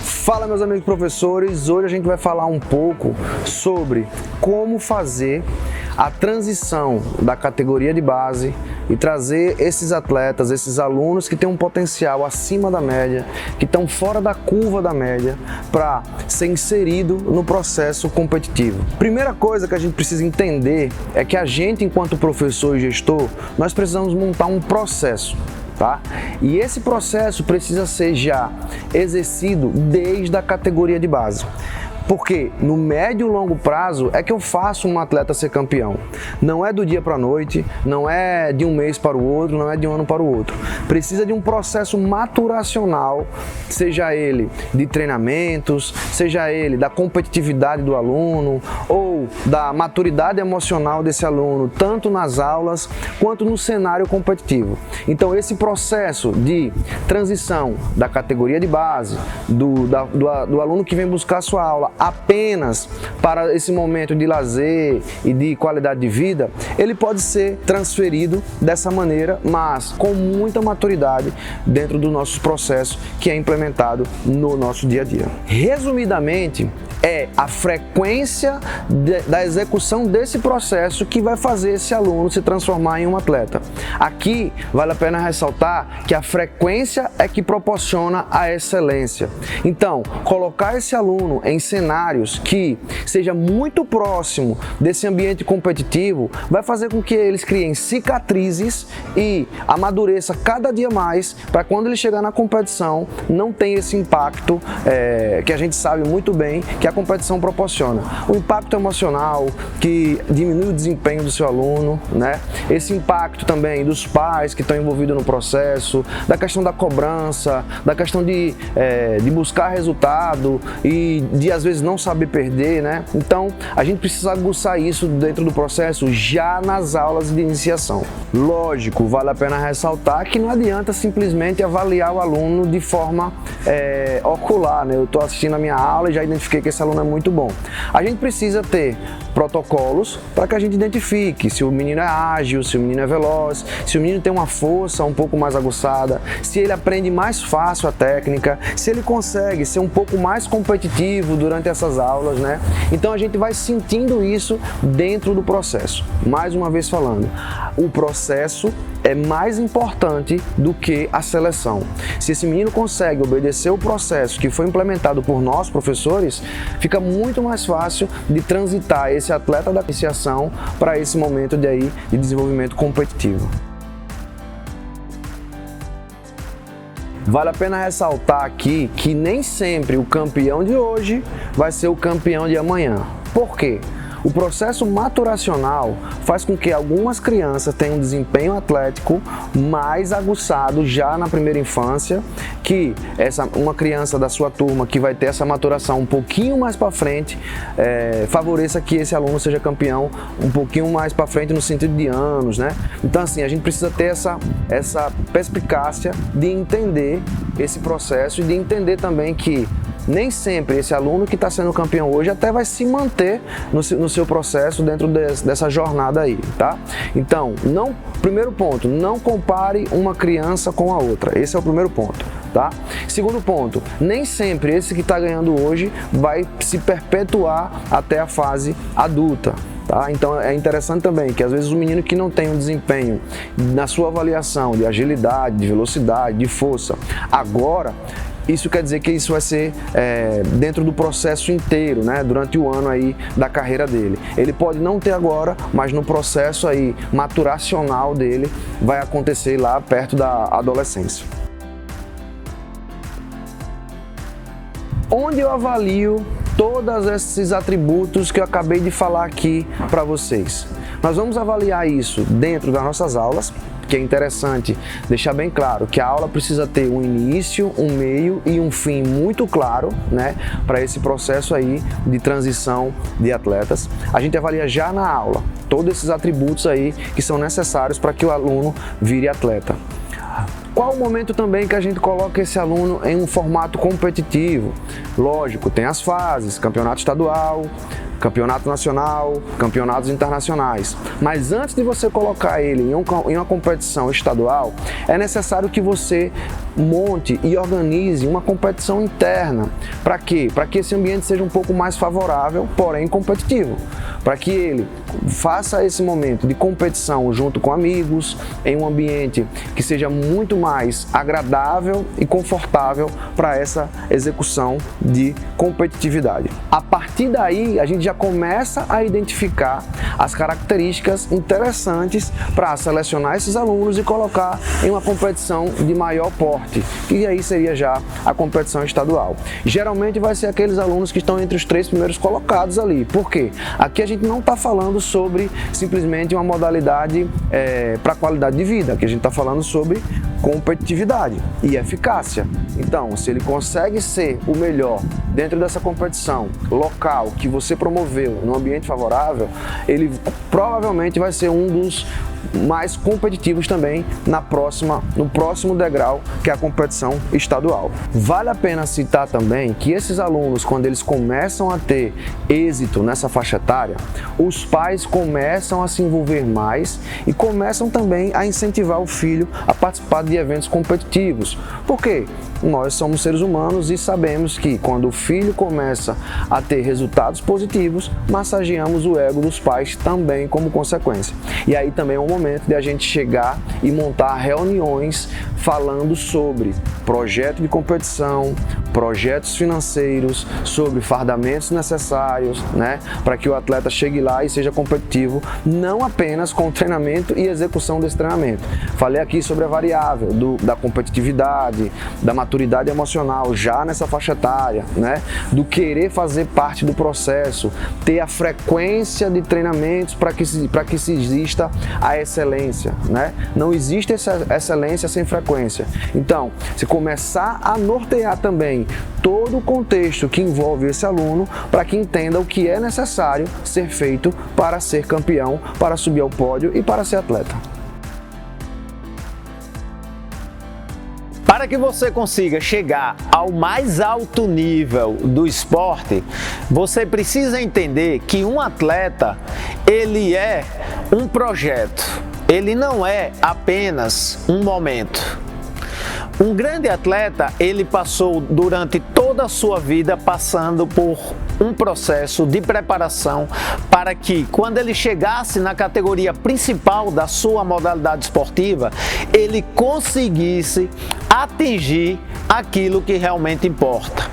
Fala, meus amigos professores, hoje a gente vai falar um pouco sobre como fazer a transição da categoria de base e trazer esses atletas, esses alunos que têm um potencial acima da média, que estão fora da curva da média, para ser inserido no processo competitivo. Primeira coisa que a gente precisa entender é que a gente, enquanto professor e gestor, nós precisamos montar um processo. Tá? E esse processo precisa ser já exercido desde a categoria de base. Porque no médio e longo prazo é que eu faço um atleta ser campeão. Não é do dia para a noite, não é de um mês para o outro, não é de um ano para o outro. Precisa de um processo maturacional, seja ele de treinamentos, seja ele da competitividade do aluno ou da maturidade emocional desse aluno, tanto nas aulas quanto no cenário competitivo. Então esse processo de transição da categoria de base, do aluno que vem buscar a sua aula, apenas para esse momento de lazer e de qualidade de vida, ele pode ser transferido dessa maneira, mas com muita maturidade dentro do nosso processo que é implementado no nosso dia a dia. Resumidamente, é a frequência da execução desse processo que vai fazer esse aluno se transformar em um atleta. Aqui vale a pena ressaltar que a frequência é que proporciona a excelência. Então, colocar esse aluno em cenários que seja muito próximo desse ambiente competitivo vai fazer com que eles criem cicatrizes e amadureça cada dia mais para quando ele chegar na competição não tenha esse impacto que a gente sabe muito bem que a competição proporciona. O impacto emocional que diminui o desempenho do seu aluno, né? Esse impacto também dos pais que estão envolvidos no processo, da questão da cobrança, da questão de buscar resultado e de às vezes não saber perder, né? Então a gente precisa aguçar isso dentro do processo já nas aulas de iniciação. Lógico, vale a pena ressaltar que não adianta simplesmente avaliar o aluno de forma ocular, né? Eu estou assistindo a minha aula e já identifiquei que esse aluno é muito bom. A gente precisa ter protocolos para que a gente identifique se o menino é ágil, se o menino é veloz, se o menino tem uma força um pouco mais aguçada, se ele aprende mais fácil a técnica, se ele consegue ser um pouco mais competitivo durante essas aulas, né? Então a gente vai sentindo isso dentro do processo. Mais uma vez falando, o processo é mais importante do que a seleção. Se esse menino consegue obedecer o processo que foi implementado por nós, professores, fica muito mais fácil de transitar esse atleta da iniciação para esse momento de desenvolvimento competitivo. Vale a pena ressaltar aqui que nem sempre o campeão de hoje vai ser o campeão de amanhã. Por quê? O processo maturacional faz com que algumas crianças tenham um desempenho atlético mais aguçado já na primeira infância, que uma criança da sua turma que vai ter essa maturação um pouquinho mais para frente, favoreça que esse aluno seja campeão um pouquinho mais para frente no sentido de anos, né? Então assim, a gente precisa ter essa perspicácia de entender esse processo e de entender também que nem sempre esse aluno que está sendo campeão hoje até vai se manter no seu processo dentro dessa jornada aí, tá? Então, primeiro ponto, não compare uma criança com a outra. Esse é o primeiro ponto, tá? Segundo ponto, nem sempre esse que está ganhando hoje vai se perpetuar até a fase adulta. Tá? Então é interessante também que às vezes o menino que não tem um desempenho na sua avaliação de agilidade, de velocidade, de força, agora isso quer dizer que isso vai ser dentro do processo inteiro, né? Durante o ano aí da carreira dele. Ele pode não ter agora, mas no processo aí maturacional dele vai acontecer lá perto da adolescência. Onde eu avalio todos esses atributos que eu acabei de falar aqui para vocês? Nós vamos avaliar isso dentro das nossas aulas, que é interessante deixar bem claro que a aula precisa ter um início, um meio e um fim muito claro, né, para esse processo aí de transição de atletas. A gente avalia já na aula todos esses atributos aí que são necessários para que o aluno vire atleta. Qual o momento também que a gente coloca esse aluno em um formato competitivo? Lógico, tem as fases, campeonato estadual, campeonato nacional, campeonatos internacionais. Mas antes de você colocar ele em uma competição estadual, é necessário que você monte e organize uma competição interna. Para quê? Para que esse ambiente seja um pouco mais favorável, porém competitivo. Para que ele faça esse momento de competição junto com amigos, em um ambiente que seja muito mais agradável e confortável para essa execução de competitividade. A partir daí, a gente já começa a identificar as características interessantes para selecionar esses alunos e colocar em uma competição de maior porte, que aí seria já a competição estadual. Geralmente vai ser aqueles alunos que estão entre os 3 primeiros colocados ali. Por quê? Aqui a gente não está falando sobre simplesmente uma modalidade para qualidade de vida, aqui a gente está falando sobre competitividade e eficácia. Então, se ele consegue ser o melhor dentro dessa competição local que você promoveu no ambiente favorável, ele provavelmente vai ser um dos mais competitivos também no próximo degrau, que é a competição estadual. Vale a pena citar também que esses alunos, quando eles começam a ter êxito nessa faixa etária, os pais começam a se envolver mais e começam também a incentivar o filho a participar de eventos competitivos. Por quê? Nós somos seres humanos e sabemos que quando o filho começa a ter resultados positivos, massageamos o ego dos pais também como consequência. E aí também é um momento de a gente chegar e montar reuniões falando sobre projeto de competição, projetos financeiros, sobre fardamentos necessários, para que o atleta chegue lá e seja competitivo, não apenas com o treinamento e execução desse treinamento. Falei aqui sobre a variável da competitividade, da maturidade emocional já nessa faixa etária, do querer fazer parte do processo, ter a frequência de treinamentos para que se exista a excelência, Não existe essa excelência sem frequência. Então, se começar a nortear também todo o contexto que envolve esse aluno para que entenda o que é necessário ser feito para ser campeão, para subir ao pódio e para ser atleta. Para que você consiga chegar ao mais alto nível do esporte, você precisa entender que um atleta, ele é um projeto, ele não é apenas um momento. Um grande atleta, ele passou durante toda a sua vida passando por um processo de preparação para que, quando ele chegasse na categoria principal da sua modalidade esportiva, ele conseguisse atingir aquilo que realmente importa,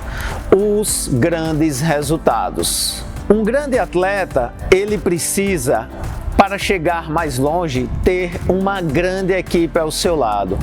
os grandes resultados. Um grande atleta, ele precisa, para chegar mais longe, ter uma grande equipe ao seu lado.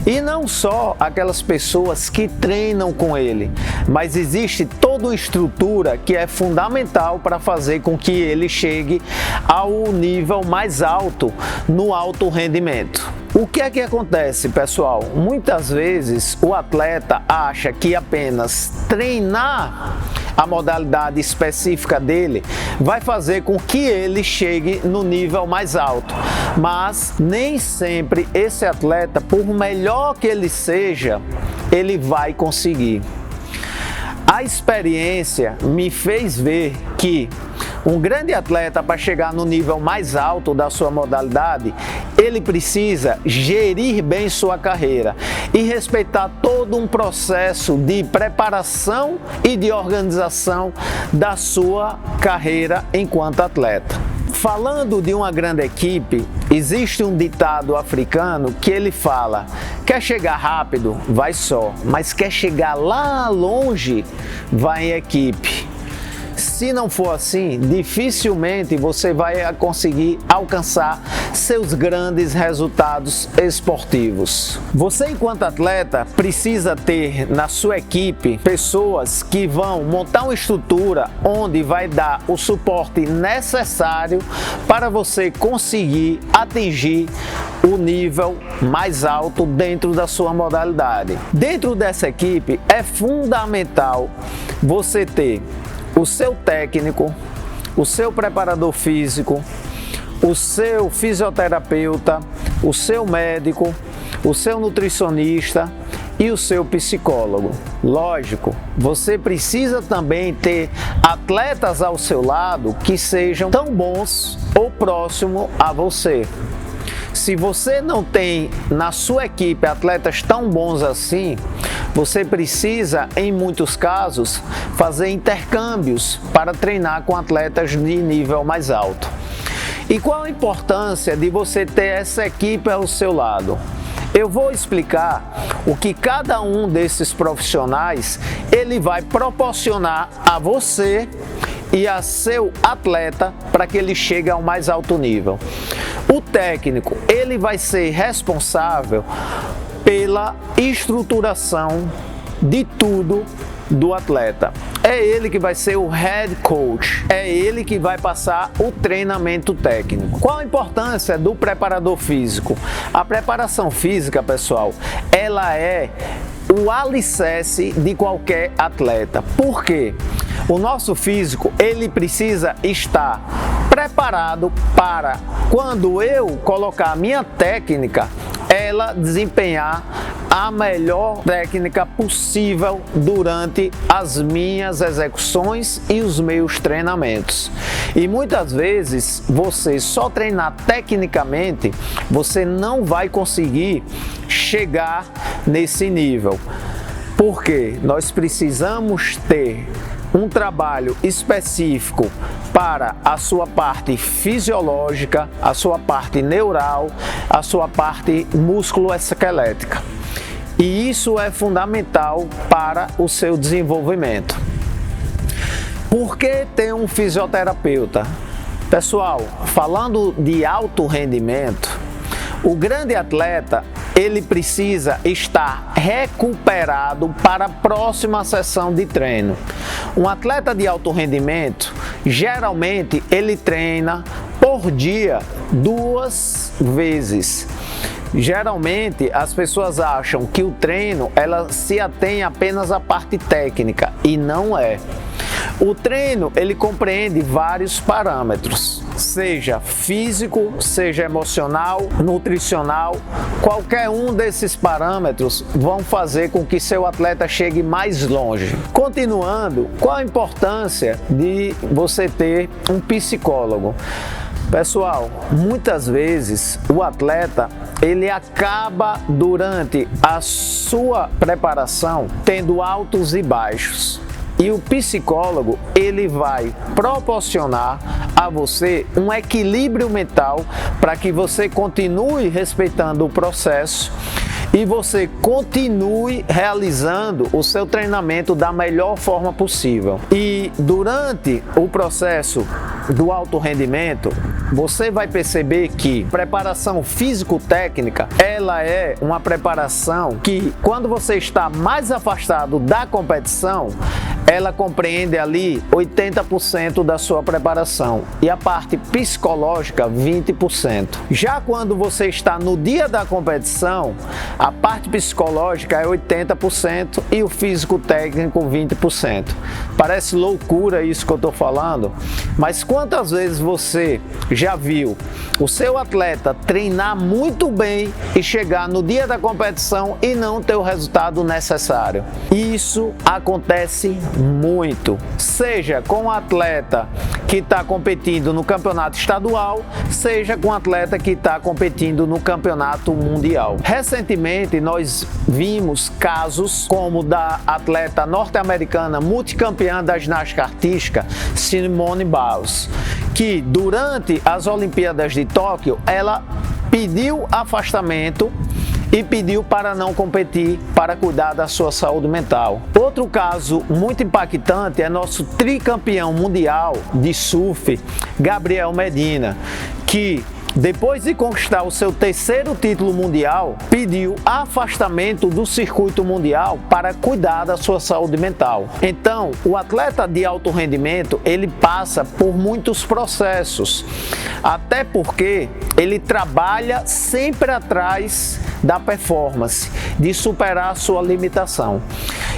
E não só aquelas pessoas que treinam com ele, mas existe toda uma estrutura que é fundamental para fazer com que ele chegue ao nível mais alto no alto rendimento. O que é que acontece, pessoal? Muitas vezes o atleta acha que apenas treinar a modalidade específica dele vai fazer com que ele chegue no nível mais alto. Mas nem sempre esse atleta, por melhor que ele seja, ele vai conseguir. A experiência me fez ver que um grande atleta, para chegar no nível mais alto da sua modalidade, ele precisa gerir bem sua carreira e respeitar todo um processo de preparação e de organização da sua carreira enquanto atleta. Falando de uma grande equipe, existe um ditado africano que ele fala: quer chegar rápido, vai só, mas quer chegar lá longe, vai em equipe. Se não for assim, dificilmente você vai conseguir alcançar seus grandes resultados esportivos. Você, enquanto atleta, precisa ter na sua equipe pessoas que vão montar uma estrutura onde vai dar o suporte necessário para você conseguir atingir o nível mais alto dentro da sua modalidade. Dentro dessa equipe é fundamental você ter o seu técnico, o seu preparador físico, o seu fisioterapeuta, o seu médico, o seu nutricionista e o seu psicólogo. Lógico, você precisa também ter atletas ao seu lado que sejam tão bons ou próximo a você. Se você não tem na sua equipe atletas tão bons assim, você precisa, em muitos casos, fazer intercâmbios para treinar com atletas de nível mais alto. E qual a importância de você ter essa equipe ao seu lado? Eu vou explicar o que cada um desses profissionais ele vai proporcionar a você e a seu atleta para que ele chegue ao mais alto nível. O técnico, ele vai ser responsável pela estruturação de tudo do atleta. É ele que vai ser o head coach, é ele que vai passar o treinamento técnico. Qual a importância do preparador físico? A preparação física, pessoal, ela é o alicerce de qualquer atleta. Por quê? O nosso físico, ele precisa estar preparado para, quando eu colocar a minha técnica, ela desempenhar a melhor técnica possível durante as minhas execuções e os meus treinamentos. E muitas vezes, você só treinar tecnicamente, você não vai conseguir chegar nesse nível. Porque nós precisamos ter um trabalho específico para a sua parte fisiológica, a sua parte neural, a sua parte músculo-esquelética. E isso é fundamental para o seu desenvolvimento. Por que ter um fisioterapeuta? Pessoal, falando de alto rendimento, o grande atleta, ele precisa estar recuperado para a próxima sessão de treino. Um atleta de alto rendimento, geralmente ele treina por dia 2 vezes. Geralmente as pessoas acham que o treino ela se atém apenas à parte técnica e não é. O treino ele compreende vários parâmetros, seja físico, seja emocional, nutricional. Qualquer um desses parâmetros vão fazer com que seu atleta chegue mais longe. Continuando, qual a importância de você ter um psicólogo? Pessoal, muitas vezes o atleta ele acaba durante a sua preparação tendo altos e baixos. E o psicólogo, ele vai proporcionar a você um equilíbrio mental para que você continue respeitando o processo e você continue realizando o seu treinamento da melhor forma possível. E durante o processo do alto rendimento, você vai perceber que preparação físico-técnica, ela é uma preparação que, quando você está mais afastado da competição, ela compreende ali 80% da sua preparação e a parte psicológica 20%. Já quando você está no dia da competição, a parte psicológica é 80% e o físico técnico 20%. Parece loucura isso que eu estou falando, mas quantas vezes você já viu o seu atleta treinar muito bem e chegar no dia da competição e não ter o resultado necessário? Isso acontece muito, seja com um atleta que está competindo no campeonato estadual, seja com um atleta que está competindo no campeonato mundial. Recentemente nós vimos casos como da atleta norte-americana multicampeã da ginástica artística Simone Biles, que durante as Olimpíadas de Tóquio ela pediu afastamento e pediu para não competir, para cuidar da sua saúde mental. Outro caso muito impactante é nosso tricampeão mundial de surf, Gabriel Medina, que depois de conquistar o seu 3º título mundial, pediu afastamento do circuito mundial para cuidar da sua saúde mental. Então, o atleta de alto rendimento, ele passa por muitos processos, até porque ele trabalha sempre atrás da performance, de superar a sua limitação.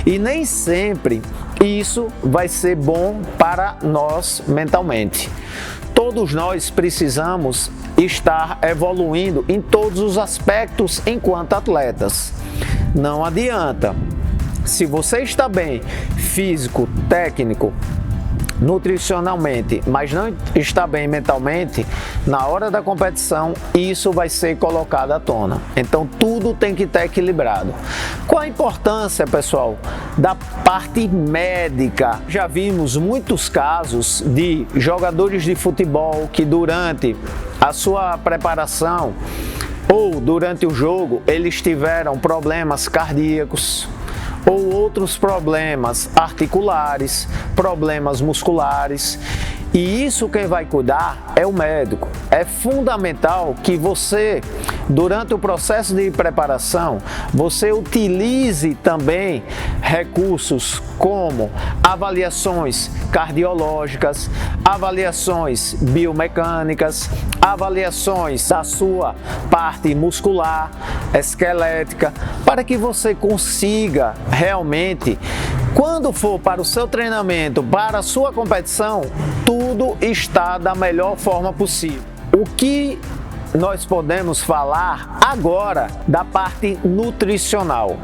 E nem sempre isso vai ser bom para nós mentalmente. Todos nós precisamos estar evoluindo em todos os aspectos enquanto atletas. não adianta. Se você está bem físico, técnico, nutricionalmente, mas não está bem mentalmente, na hora da competição, isso vai ser colocado à tona. Então, tudo tem que estar equilibrado. Qual a importância, pessoal, da parte médica? Já vimos muitos casos de jogadores de futebol que durante a sua preparação ou durante o jogo, eles tiveram problemas cardíacos, ou outros problemas articulares, problemas musculares. E isso quem vai cuidar é o médico. É fundamental que você, durante o processo de preparação, você utilize também recursos como avaliações cardiológicas, avaliações biomecânicas, avaliações da sua parte muscular, esquelética, para que você consiga realmente, quando for para o seu treinamento, para a sua competição, tudo está da melhor forma possível. O que nós podemos falar agora da parte nutricional?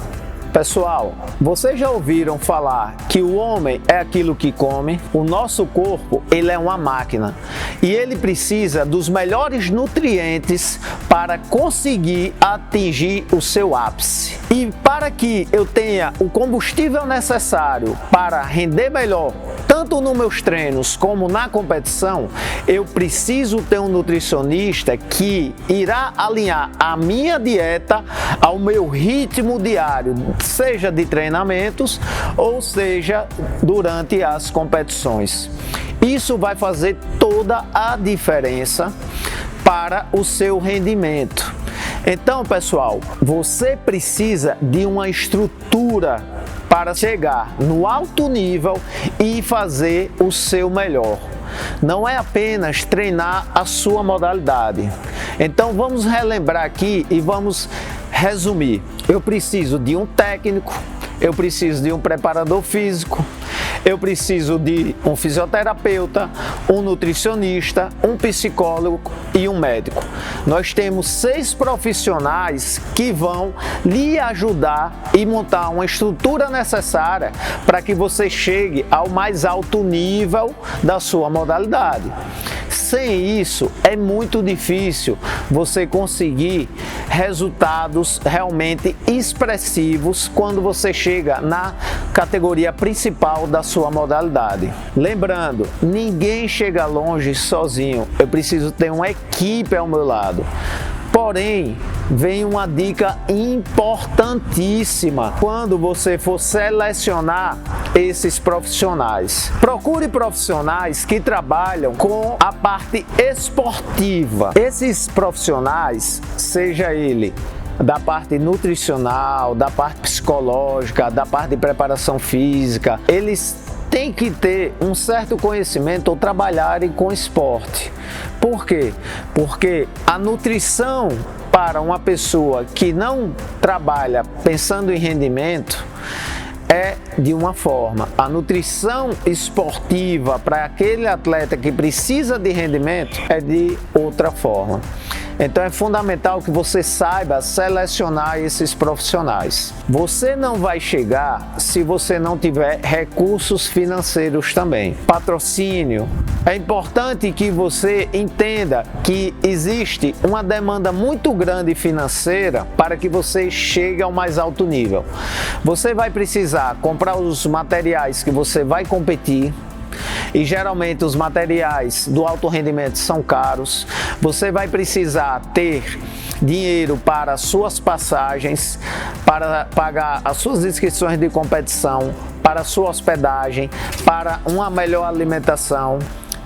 Pessoal, vocês já ouviram falar que o homem é aquilo que come? O nosso corpo, ele é uma máquina e ele precisa dos melhores nutrientes para conseguir atingir o seu ápice. E para que eu tenha o combustível necessário para render melhor, tanto nos meus treinos como na competição, eu preciso ter um nutricionista que irá alinhar a minha dieta ao meu ritmo diário, seja de treinamentos ou seja durante as competições. Isso vai fazer toda a diferença para o seu rendimento. Então, pessoal, você precisa de uma estrutura para chegar no alto nível e fazer o seu melhor. Não é apenas treinar a sua modalidade. Então vamos relembrar aqui e vamos resumir. Eu preciso de um técnico, eu preciso de um preparador físico, eu preciso de um fisioterapeuta, um nutricionista, um psicólogo e um médico. Nós temos 6 profissionais que vão lhe ajudar e montar uma estrutura necessária para que você chegue ao mais alto nível da sua modalidade. Sem isso, é muito difícil você conseguir resultados realmente expressivos quando você chega na categoria principal da sua modalidade. Lembrando, ninguém chega longe sozinho. Eu preciso ter uma equipe ao meu lado. Porém, vem uma dica importantíssima quando você for selecionar esses profissionais. Procure profissionais que trabalham com a parte esportiva. Esses profissionais, seja ele da parte nutricional, da parte psicológica, da parte de preparação física, eles têm que ter um certo conhecimento ou trabalharem com esporte. Por quê? Porque a nutrição para uma pessoa que não trabalha pensando em rendimento é de uma forma. A nutrição esportiva para aquele atleta que precisa de rendimento é de outra forma. Então é fundamental que você saiba selecionar esses profissionais. Você não vai chegar se você não tiver recursos financeiros também. Patrocínio. É importante que você entenda que existe uma demanda muito grande financeira para que você chegue ao mais alto nível. Você vai precisar comprar os materiais que você vai competir. E geralmente os materiais do alto rendimento são caros. Você vai precisar ter dinheiro para suas passagens, para pagar as suas inscrições de competição, para sua hospedagem, para uma melhor alimentação.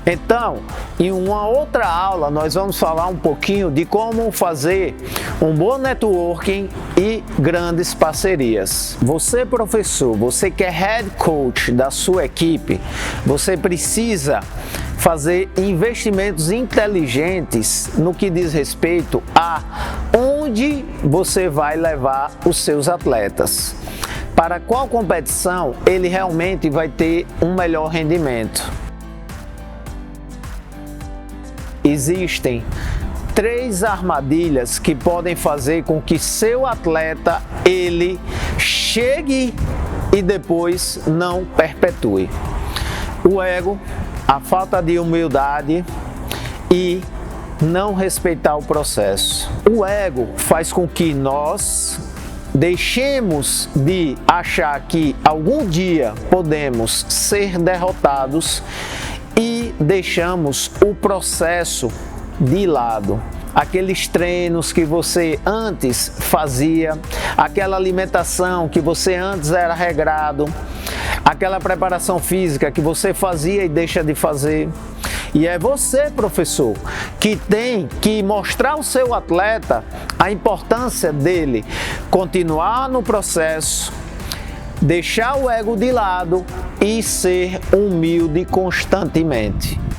Então, em uma outra aula, nós vamos falar um pouquinho de como fazer um bom networking e grandes parcerias. Você, professor, você que é head coach da sua equipe, você precisa fazer investimentos inteligentes no que diz respeito a onde você vai levar os seus atletas. Para qual competição ele realmente vai ter um melhor rendimento. Existem 3 armadilhas que podem fazer com que seu atleta ele chegue e depois não perpetue. O ego, a falta de humildade e não respeitar o processo. O ego faz com que nós deixemos de achar que algum dia podemos ser derrotados e deixamos o processo de lado. Aqueles treinos que você antes fazia, aquela alimentação que você antes era regrado, aquela preparação física que você fazia e deixa de fazer. E é você, professor, que tem que mostrar ao seu atleta a importância dele continuar no processo, deixar o ego de lado e ser humilde constantemente.